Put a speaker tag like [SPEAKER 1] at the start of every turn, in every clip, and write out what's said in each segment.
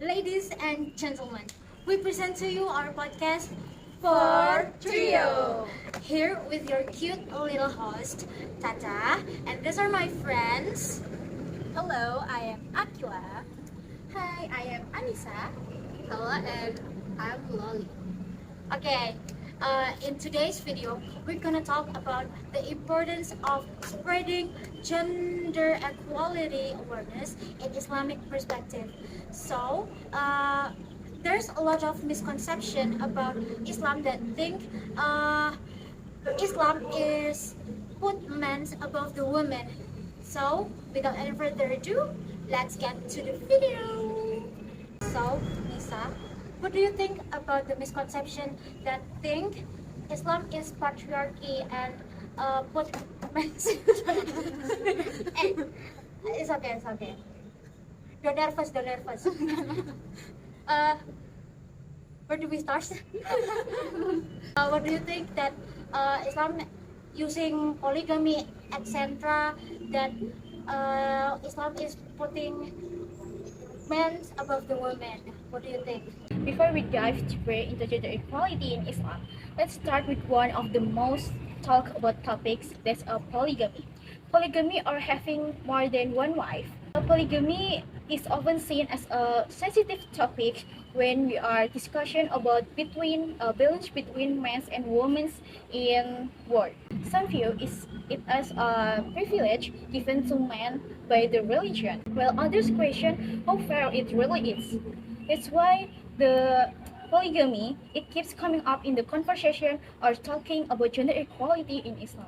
[SPEAKER 1] Ladies and gentlemen, we present to you our podcast for Trio. Here with your cute little host, Tata, and these are my friends.
[SPEAKER 2] Hello, I am Aqila.
[SPEAKER 1] Hi, I am Annisa.
[SPEAKER 2] Hello, and I'm Lolita.
[SPEAKER 1] Okay, in today's video, we're gonna talk about the importance of spreading gender equality awareness in Islamic perspective. So, there's a lot of misconception about Islam that think Islam is put men above the women. So, without any further ado, let's get to the video. So, Nisa, what do you think about the misconception that think Islam is patriarchy and put men? It's okay, it's okay. Don't nervous, don't nervous. uh, where do we start? What do you think that Islam using polygamy, etc., that Islam is putting men above the women? What do you think?
[SPEAKER 3] Before we dive deeper into gender equality in Islam, let's start with one of the most talked about topics, that's polygamy. Polygamy or having more than one wife. Polygamy is often seen as a sensitive topic when we are discussion about balance between men and women in world. Some view it as a privilege given to men by the religion, while others question how fair it really is. That's why the polygamy it keeps coming up in the conversation or talking about gender equality in Islam.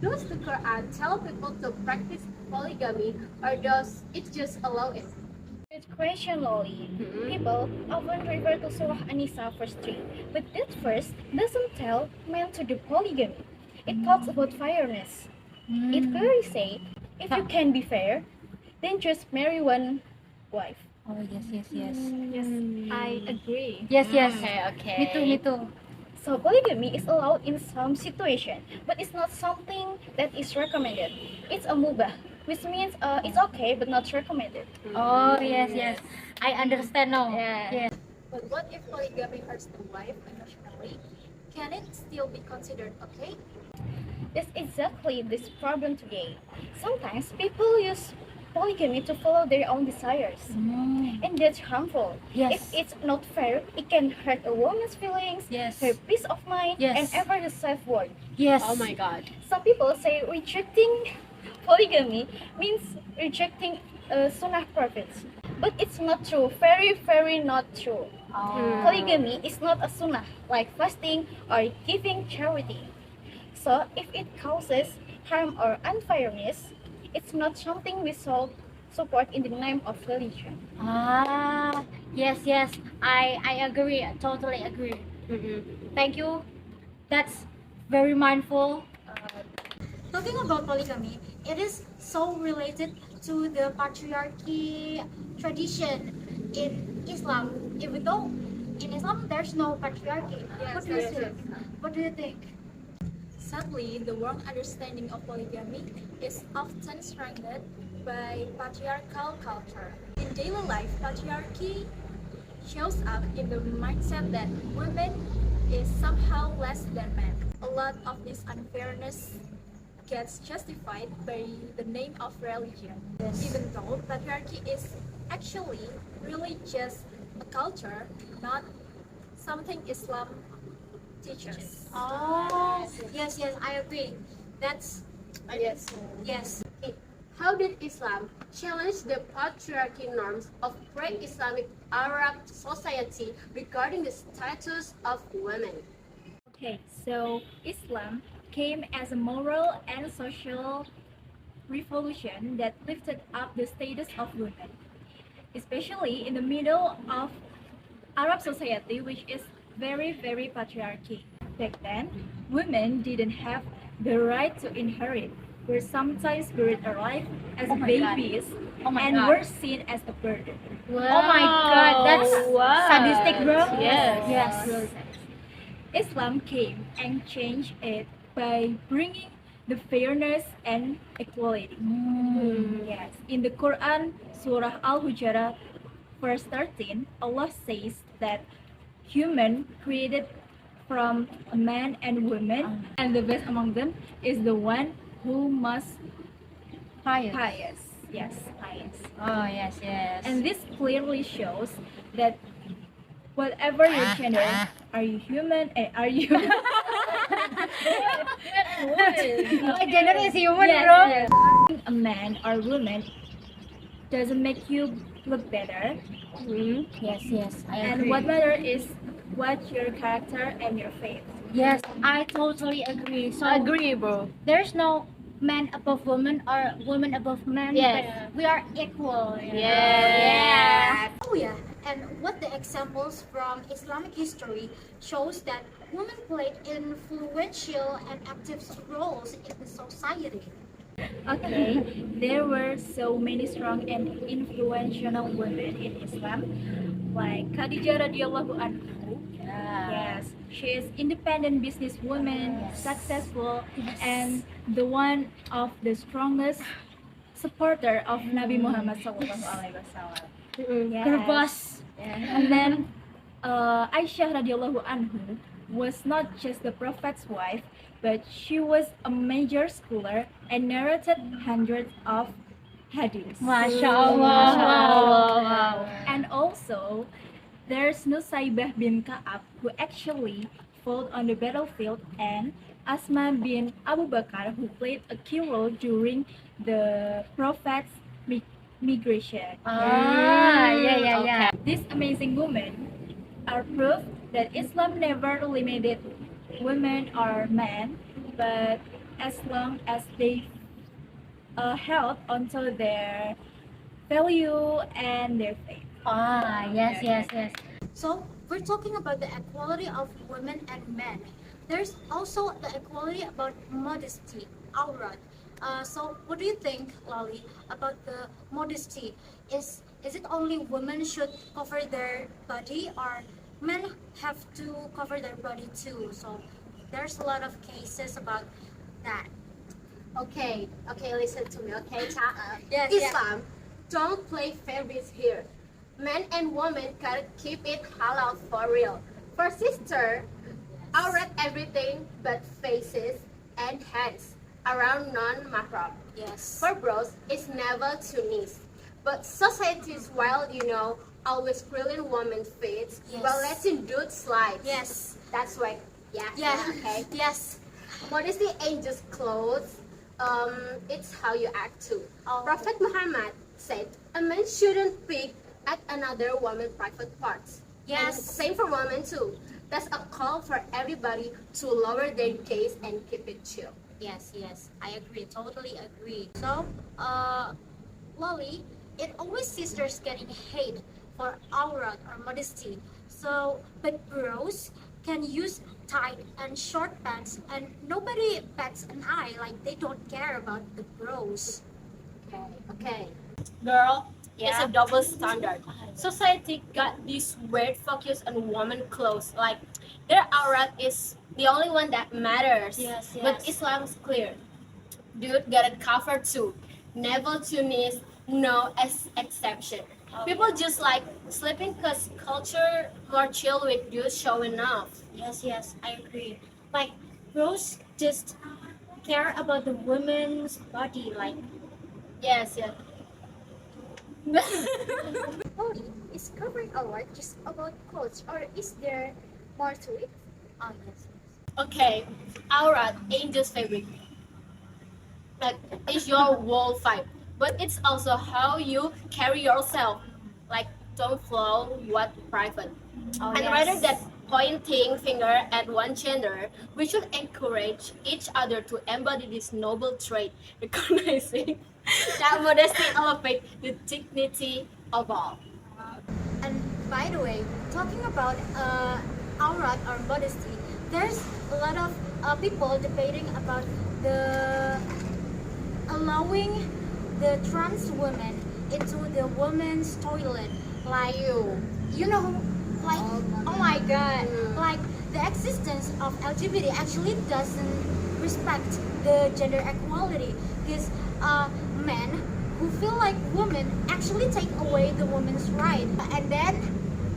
[SPEAKER 2] Does the Quran tell people to practice polygamy, or does it just allow it?
[SPEAKER 3] Good question, Lolly. People often refer to Surah Annisa verse 3, but that verse doesn't tell men to do polygamy. It talks about fairness. It clearly says, if you can be fair, then just marry one wife.
[SPEAKER 1] Oh yes.
[SPEAKER 3] Yes, I agree.
[SPEAKER 1] Yes.
[SPEAKER 2] Okay.
[SPEAKER 1] Me too.
[SPEAKER 3] So polygamy is allowed in some situation, but it's not something that is recommended. It's a mubah, which means it's okay but not recommended.
[SPEAKER 1] Oh yes. I understand now.
[SPEAKER 3] Yeah.
[SPEAKER 1] Yes.
[SPEAKER 2] But what if polygamy hurts the wife emotionally? Can it still be considered okay?
[SPEAKER 3] That's exactly this problem today. Sometimes people use polygamy to follow their own desires, and that's harmful.
[SPEAKER 1] Yes.
[SPEAKER 3] If it's not fair, it can hurt a woman's feelings,
[SPEAKER 1] Yes.
[SPEAKER 3] her peace of mind,
[SPEAKER 1] Yes.
[SPEAKER 3] and ever her self-worth.
[SPEAKER 1] Yes.
[SPEAKER 2] Oh my god.
[SPEAKER 3] Some people say rejecting polygamy means rejecting sunnah prophets, but it's not true. Very not true. Polygamy is not a sunnah like fasting or giving charity. So if it causes harm or unfairness, it's not something we should support in the name of religion.
[SPEAKER 1] Yes. I agree. I totally agree. Thank you. That's very mindful. Talking about polygamy, it is so related to the patriarchy tradition in Islam. Even though in Islam there's no patriarchy.
[SPEAKER 2] Yes,
[SPEAKER 1] What do you
[SPEAKER 2] there
[SPEAKER 1] think? What do you think?
[SPEAKER 2] Sadly, the wrong understanding of polygamy is often strengthened by patriarchal culture. In daily life, patriarchy shows up in the mindset that women is somehow less than men. A lot of this unfairness gets justified by the name of religion, even though patriarchy is actually really just a culture, not something Islam teaches.
[SPEAKER 1] Oh, yes, I agree. That's
[SPEAKER 2] Yes.
[SPEAKER 1] yes.
[SPEAKER 2] How did Islam challenge the patriarchy norms of pre-Islamic Arab society regarding the status of women?
[SPEAKER 3] Okay, so Islam came as a moral and social revolution that lifted up the status of women, especially in the middle of Arab society, which is very patriarchy. Back then, women didn't have the right to inherit, were sometimes buried alive as babies, and were seen as a burden.
[SPEAKER 1] Oh my God, that's sadistic, bro.
[SPEAKER 3] Yes. Really sad. Islam came and changed it by bringing the fairness and equality. Yes. In the Quran, Surah Al-Hujurat verse 13, Allah says that human created from a man and woman, and the best among them is the one who must pious. Yes, pious.
[SPEAKER 4] Oh, yes, yes.
[SPEAKER 3] And this clearly shows that whatever your gender, are you human? Are you?
[SPEAKER 4] My gender is human,
[SPEAKER 3] Yes,
[SPEAKER 4] bro.
[SPEAKER 3] yes. Being a man or woman doesn't make you look better.
[SPEAKER 4] Yes, yes, I
[SPEAKER 3] And
[SPEAKER 4] agree.
[SPEAKER 3] what matters is what your character and your faith.
[SPEAKER 4] Yes, I totally agree. So
[SPEAKER 5] Agree, bro.
[SPEAKER 4] there's no man above woman or woman above man.
[SPEAKER 5] Yes.
[SPEAKER 4] But we are equal.
[SPEAKER 5] Yeah.
[SPEAKER 1] Oh yeah, and what the examples from Islamic history shows that women played influential and active roles in the society.
[SPEAKER 3] Okay, there were so many strong and influential women in Islam, like Khadijah radiallahu anhu. Yes, she is independent businesswoman, successful, and the one of the strongest supporter of Nabi Muhammad sallallahu alaihi wasallam. Yes.
[SPEAKER 4] Her boss.
[SPEAKER 3] And then Aisyah radiallahu anhu was not just the Prophet's wife, but she was a major scholar and narrated hundreds of hadiths.
[SPEAKER 4] Masya Allah. Wow.
[SPEAKER 3] And also, there's Nusaybah bin Ka'ab who actually fought on the battlefield, and Asma bin Abu Bakar who played a key role during the Prophet's migration.
[SPEAKER 4] Yeah.
[SPEAKER 3] These amazing women are proof that Islam never limited women or men, but as long as they held onto their value and their faith.
[SPEAKER 4] Yes.
[SPEAKER 1] So we're talking about the equality of women and men. There's also the equality about modesty, aurat. So what do you think, Lali, about the modesty? Is it only women should cover their body, or men have to cover their body too? So there's a lot of cases about that.
[SPEAKER 5] Okay, listen to me, okay, Cha?
[SPEAKER 1] Yes,
[SPEAKER 5] Islam, don't play favorites here. Men and women gotta keep it halal for real. For sister, I'll read everything but faces and hands around non-mahram.
[SPEAKER 1] Yes.
[SPEAKER 5] For bros, it's never to knees. But society is wild, always grilling women's feet,
[SPEAKER 1] Yes.
[SPEAKER 5] but letting dudes slide.
[SPEAKER 1] Yes.
[SPEAKER 5] That's right. Yeah. Okay.
[SPEAKER 1] Yes.
[SPEAKER 5] Modesty ain't just clothes. It's how you act too.
[SPEAKER 1] Oh.
[SPEAKER 5] Prophet Muhammad said a man shouldn't pick at another woman's private parts.
[SPEAKER 1] Yes.
[SPEAKER 5] And same for women too. That's a call for everybody to lower their gaze and keep it chill.
[SPEAKER 1] Yes, I agree, totally agree. So, Lolly, it always sisters getting hate for aurat or modesty. So, but bros can use tight and short pants, and nobody bats an eye, like they don't care about the bros.
[SPEAKER 5] Okay.
[SPEAKER 6] Girl, it's a double standard. Society got this weird focus on women clothes, like their aurat is the only one that matters.
[SPEAKER 4] Yes.
[SPEAKER 6] But Islam's clear. Dude got it covered too. Never to knees, no exception. People just like sleeping cause culture more chill with dudes showing off.
[SPEAKER 4] Yes, I agree. Like, bros just care about the woman's body, like.
[SPEAKER 6] Yes.
[SPEAKER 2] Lolly, is covering a lot just about clothes, or is there more to it?
[SPEAKER 1] Oh, yes.
[SPEAKER 6] Okay, aurat ain't just fabric. Like it's your whole vibe, but it's also how you carry yourself. Like don't flow what private. And rather than pointing finger at one gender, we should encourage each other to embody this noble trait, recognizing that modesty elevates the dignity of all.
[SPEAKER 1] And by the way, talking about aurat or modesty, there's a lot of people debating about the allowing the trans women into the women's toilet, like you know, like oh my god, like the existence of LGBT actually doesn't respect the gender equality, because men who feel like women actually take away the woman's right. And then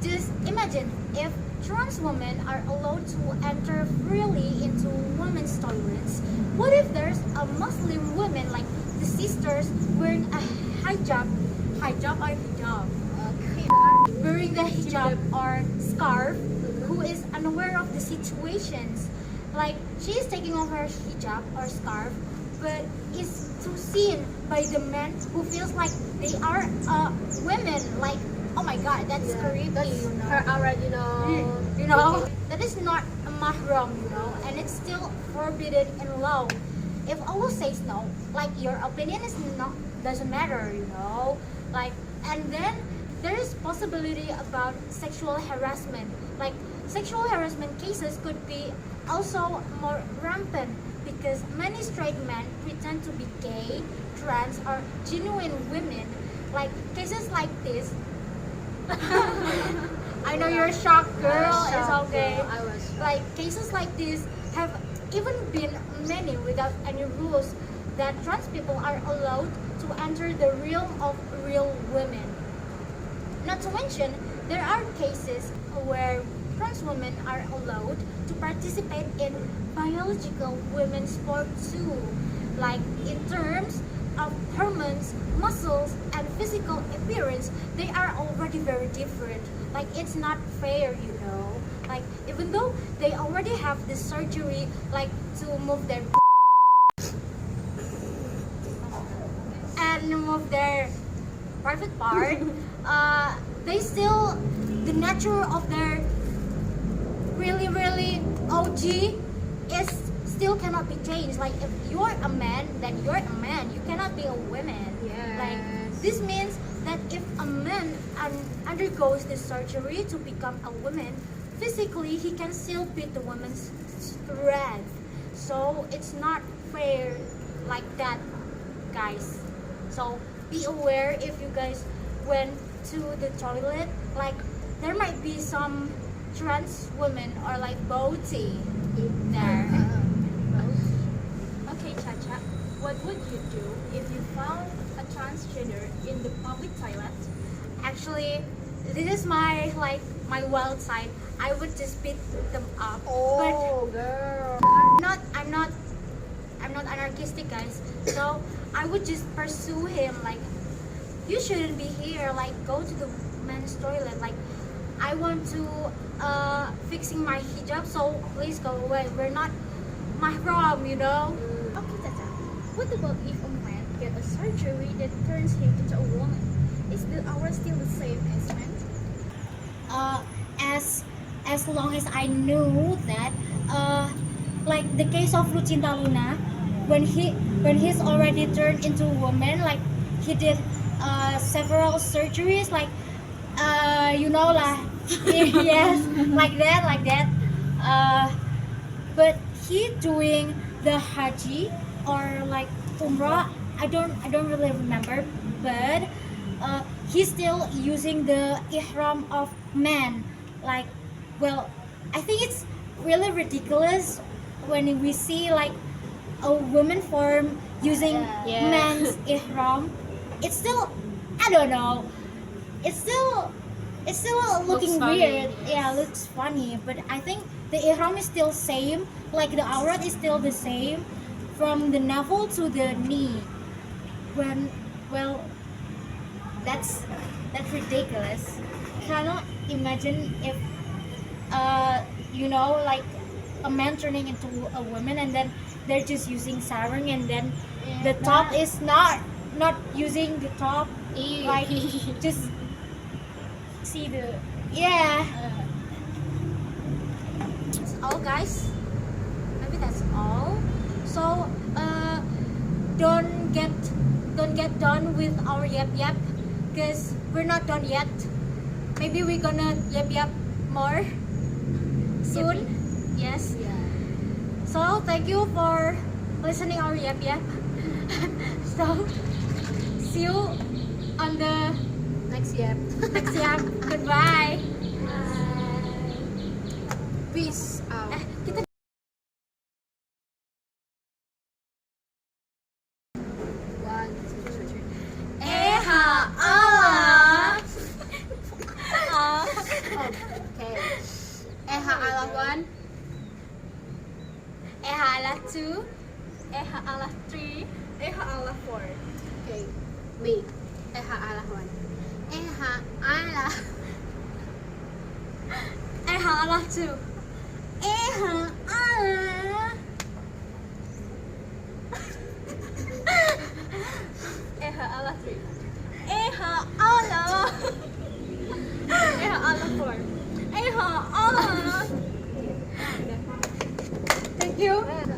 [SPEAKER 1] just imagine if trans women are allowed to enter freely into women's toilets. What if there's a Muslim woman like the sisters wearing a hijab or hijab? Wearing the hijab or scarf, who is unaware of the situations. Like she is taking off her hijab or scarf, but is too seen by the men who feels like they are women. Like, oh my god, that's creepy.
[SPEAKER 5] That's
[SPEAKER 1] you know?
[SPEAKER 5] her aura,
[SPEAKER 1] You know, that is not a mahram, you know, and it's still forbidden in law. If Allah says no, like your opinion is not doesn't matter, you know, like, and then there is possibility about sexual harassment. Like sexual harassment cases could be also more rampant because many straight men pretend to be gay, trans, or genuine women. Like cases like this. I know you're shocked, girl. It's okay.
[SPEAKER 5] I was shocked.
[SPEAKER 1] Like cases like this have even been many without any rules that trans people are allowed to enter the realm of real women. Not to mention, there are cases where trans women are allowed to participate in biological women's sport too. Like in terms of hormones, muscles, and physical appearance, they are already very different. Like it's not fair, you know. Like even though they already have the surgery, like to move their and move their private part, they still the nature of their really OG is still cannot be changed. Like if you're a man, then you're a man. You cannot be a woman.
[SPEAKER 5] Yes.
[SPEAKER 1] Like this means that if a man undergoes this surgery to become a woman, physically he can still beat the woman's strength. So it's not fair like that, guys. So be aware if you guys went to the toilet, like there might be some trans women or like booty there.
[SPEAKER 2] Okay, Chacha, what would you do if you found a transgender in the public toilet?
[SPEAKER 1] Actually, this is my my wild side. I would just beat them up.
[SPEAKER 5] Oh, girl.
[SPEAKER 1] But I'm not anarchistic, guys. So I would just pursue him. Like, you shouldn't be here. Like, go to the men's toilet. Like, I want to fixing my hijab. So please go away. We're not mahram, you know.
[SPEAKER 3] Okay, Tata. What about if a man get a surgery that turns him into a woman? Is the aura still the same as men?
[SPEAKER 4] As long as I knew that, like the case of Lucinta Luna, when he's already turned into a woman, like he did several surgeries, like you know lah, yes, like that. But he doing the haji or like umrah, I don't really remember, but he's still using the ihram of man. Like, well, I think it's really ridiculous when we see like a woman form using man's ihram. It's still, I don't know, it's still looking weird. Yeah, looks funny, but I think the ihram is still same, like the aurat is still the same from the navel to the knee. Well, that's ridiculous. Cannot imagine if you know, like a man turning into a woman and then they're just using sarong and then the top is not using the top, like just see the
[SPEAKER 1] That's all, guys. Maybe that's all. So don't get done with our yap, because we're not done yet. Maybe we're gonna yap more soon. Yes. So thank you for listening our yap. So see you on the
[SPEAKER 5] Next yap.
[SPEAKER 1] next yap. Goodbye.
[SPEAKER 5] Peace out.
[SPEAKER 1] Kita
[SPEAKER 5] One, two, three.
[SPEAKER 2] 2, Eha Allah 3, Eha Allah 4.
[SPEAKER 5] Okay, me. Eha Allah 1. Eha Allah.
[SPEAKER 1] Eha Allah 2. Eha Allah.
[SPEAKER 2] Eha Allah 3. Eha Allah. Eha Allah 4. Eha Allah.
[SPEAKER 1] Thank you.